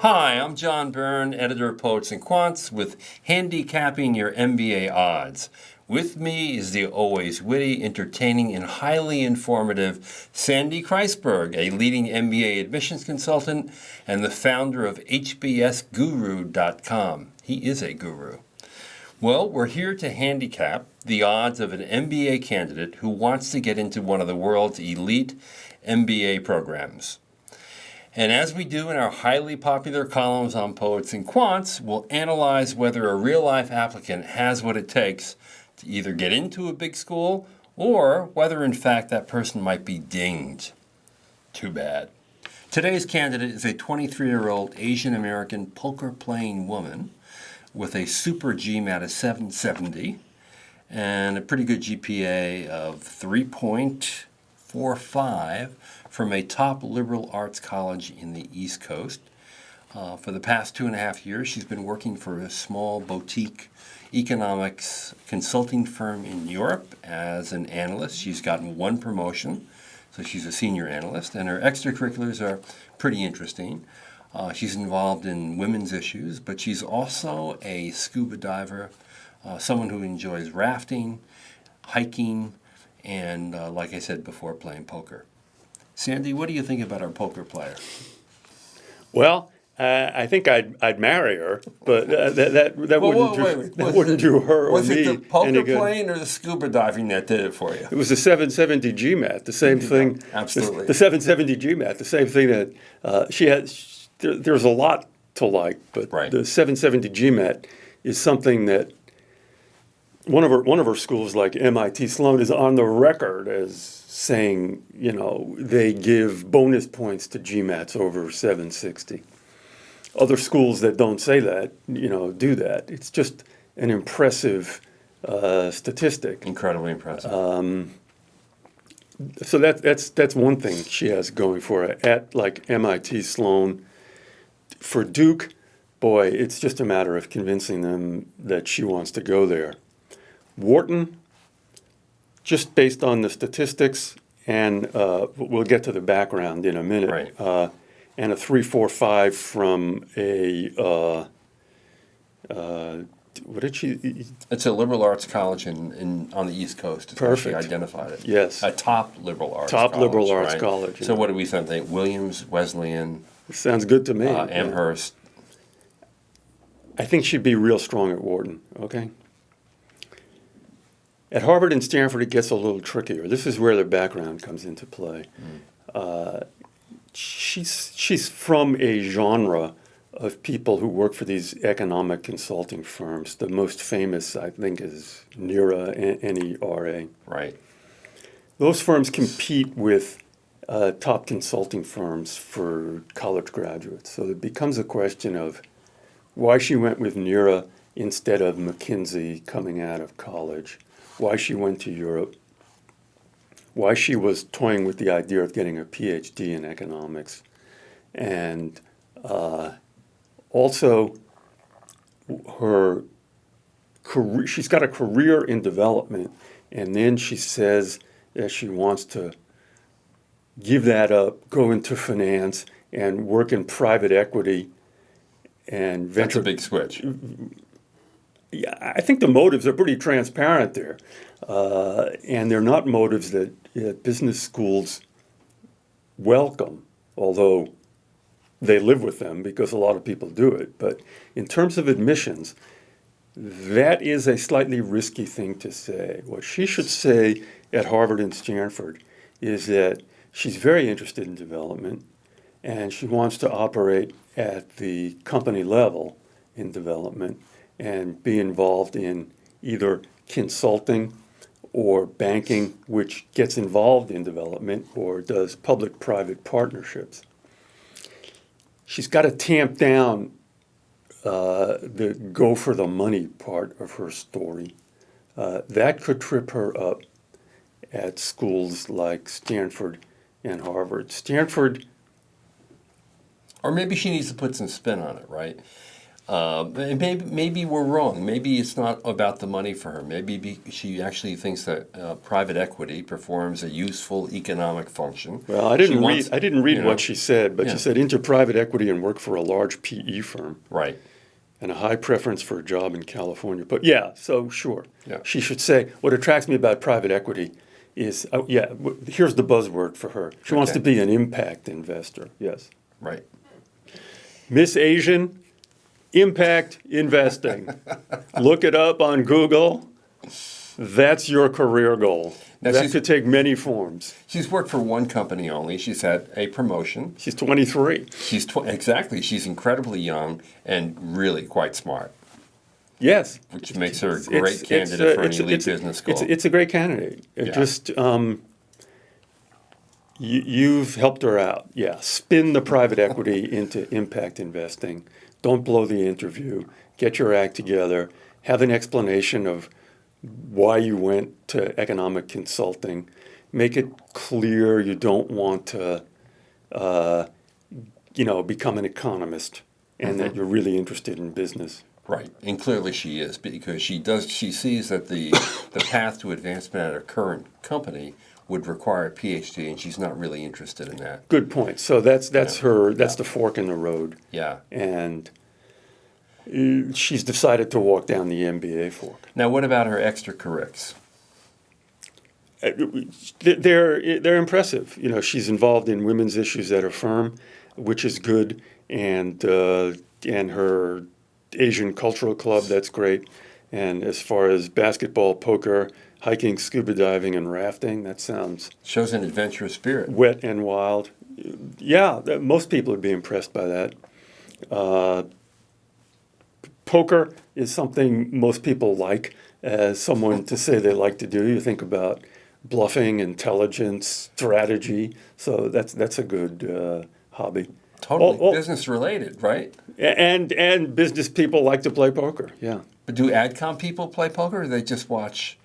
Hi, I'm John Byrne, editor of Poets and Quants, with Handicapping Your MBA Odds. With me is the always witty, entertaining, and highly informative Sandy Kreisberg, a leading MBA admissions consultant and the founder of HBSGuru.com. He is a guru. Well, we're here to handicap the odds of an MBA candidate who wants to get into one of the world's elite MBA programs. And as we do in our highly popular columns on Poets and Quants, we'll analyze whether a real-life applicant has what it takes to either get into a big school or whether, in fact, that person might be dinged. Too bad. Today's candidate is a 23-year-old Asian-American poker-playing woman with a super GMAT of 770 and a pretty good GPA of 3.45 from a top liberal arts college in the East Coast. For the past 2.5 years, she's been working for a small boutique economics consulting firm in Europe as an analyst. She's gotten one promotion, so she's a senior analyst, and her extracurriculars are pretty interesting. She's involved in women's issues, but she's also a scuba diver, someone who enjoys rafting, hiking, and, like I said before, playing poker. Sandy, what do you think about our poker player? Well, I think I'd marry her, but that wouldn't do her or me. Was it the poker any good. playing or the scuba diving that did it for you? It was the 770 GMAT, the same thing. Absolutely. The 770 GMAT, the same thing that she had. There's a lot to like, but right. The 770 GMAT is something that one of her schools, like MIT Sloan, is on the record as saying, they give bonus points to GMATs over 760. Other schools that don't say that, do that. It's just an impressive statistic. Incredibly impressive. So that's one thing she has going for her at like MIT Sloan. For Duke, boy, it's just a matter of convincing them that she wants to go there. Wharton, just based on the statistics, and we'll get to the background in a minute, right. And a 3.45 from a, what did she? It's a liberal arts college on the East Coast. It's Perfect. She identified it. Yes. A top liberal arts college. Top liberal arts right? college. So what do we think? Williams, Wesleyan, sounds good to me. Amherst. I think she'd be real strong at Wharton, okay? At Harvard and Stanford, it gets a little trickier. This is where the background comes into play. She's from a genre of people who work for these economic consulting firms. The most famous, I think, is NERA, N-E-R-A. Right. Those firms compete with top consulting firms for college graduates. So it becomes a question of why she went with NERA instead of McKinsey coming out of college, why she went to Europe, why she was toying with the idea of getting a PhD in economics, and also her career. She's got a career in development, and then she says that she wants to give that up, go into finance, and work in private equity and venture. That's a big switch. Yeah, I think the motives are pretty transparent there, and they're not motives that business schools welcome, although they live with them because a lot of people do it. But in terms of admissions, that is a slightly risky thing to say. What she should say at Harvard and Stanford is that she's very interested in development, and she wants to operate at the company level in development and be involved in either consulting or banking, which gets involved in development or does public-private partnerships. She's got to tamp down the go for the money part of her story. That could trip her up at schools like Stanford and Harvard. Stanford. Or maybe she needs to put some spin on it, right? And maybe we're wrong. Maybe it's not about the money for her. Maybe she actually thinks that private equity performs a useful economic function. Well, I didn't read what she said, but Yeah. she said into private equity and work for a large PE firm. Right. And a high preference for a job in California. But yeah, so sure. Yeah. She should say, what attracts me about private equity is, here's the buzzword for her. She wants to be an impact investor. Yes. Right. Miss Asian, impact investing. Look it up on Google. That's your career goal. Now That could take many forms. She's worked for one company only. She's had a promotion. She's 23. Exactly. She's incredibly young and really quite smart. Yes. Which makes her a great candidate for an elite business school. It's a great candidate. It Yeah. just, you've helped her out. Yeah. Spin the private equity into impact investing. Don't blow the interview. Get your act together. Have an explanation of why you went to economic consulting. Make it clear you don't want to, become an economist, and that you're really interested in business. Right, and clearly she is, because she sees that the path to advancement at her current company would require a PhD, and she's not really interested in that. Good point. So that's the fork in the road. Yeah. And she's decided to walk down the MBA fork. Now, what about her extracurriculars? They're impressive. She's involved in women's issues at her firm, which is good, and her Asian Cultural Club, that's great. And as far as basketball, poker, hiking, scuba diving, and rafting, that sounds Shows an adventurous spirit. wet and wild. Yeah, most people would be impressed by that. Poker is something most people like as someone to say they like to do. You think about bluffing, intelligence, strategy. So that's a good hobby. Totally business related, right? And business people like to play poker. Yeah. But do AdCom people play poker, or do they just watch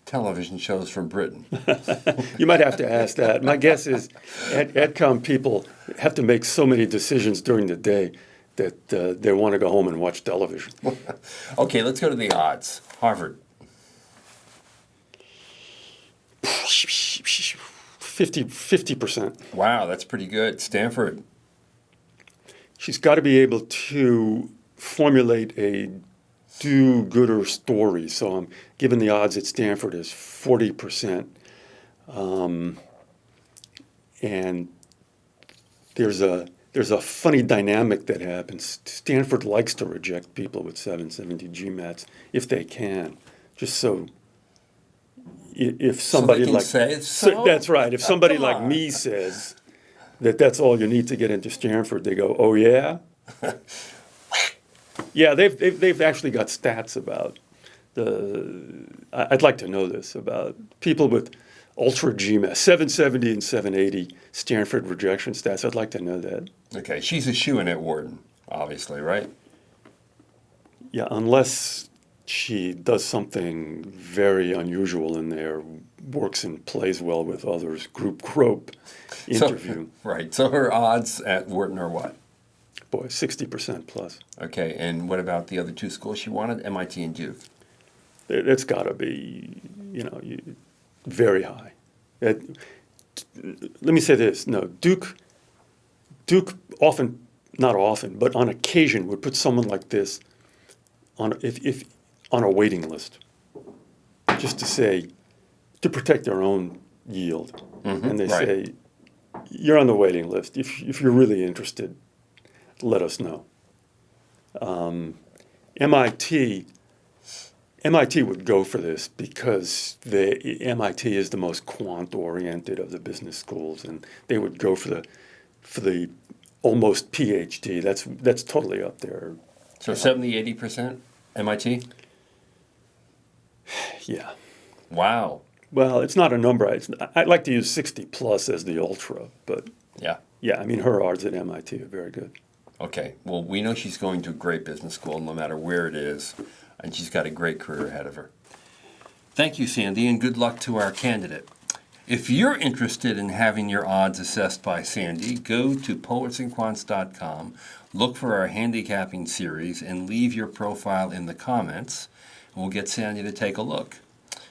television shows from Britain? You might have to ask that. My guess is AdCom people have to make so many decisions during the day that they want to go home and watch television. Okay, let's go to the odds. Harvard. 50%. Wow, that's pretty good. Stanford. She's got to be able to formulate a do-gooder story. So I'm given the odds at Stanford is 40%. And there's a funny dynamic that happens. Stanford likes to reject people with 770 GMATs if they can, just so if somebody that's right. If somebody like me says that that's all you need to get into Stanford, they go, "Oh yeah." Yeah, they've actually got stats about I'd like to know this about people with ultra GMAT, 770 and 780 Stanford rejection stats. I'd like to know that. Okay, she's a shoo-in at Wharton, obviously, right? Yeah, unless she does something very unusual in there, works and plays well with others, group interview. Right, so her odds at Wharton are what? Boy, 60% plus. Okay, and what about the other two schools she wanted, MIT and Duke? It's got to be, very high. Let me say this. No, Duke often, not often, but on occasion would put someone like this on a waiting list, just to protect their own yield. And they say, you're on the waiting list. If you're really interested, let us know. MIT would go for this because MIT is the most quant-oriented of the business schools, and they would go for the almost PhD. That's totally up there. So 70, 80% MIT? Yeah. Wow. Well, it's not a number. I'd like to use 60 plus as the ultra, but yeah, I mean, her odds at MIT are very good. Okay. Well, we know she's going to a great business school no matter where it is, and she's got a great career ahead of her. Thank you, Sandy, and good luck to our candidate. If you're interested in having your odds assessed by Sandy, go to poetsandquants.com, look for our handicapping series, and leave your profile in the comments. We'll get Sandy to take a look.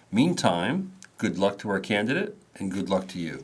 Meantime, good luck to our candidate, and good luck to you.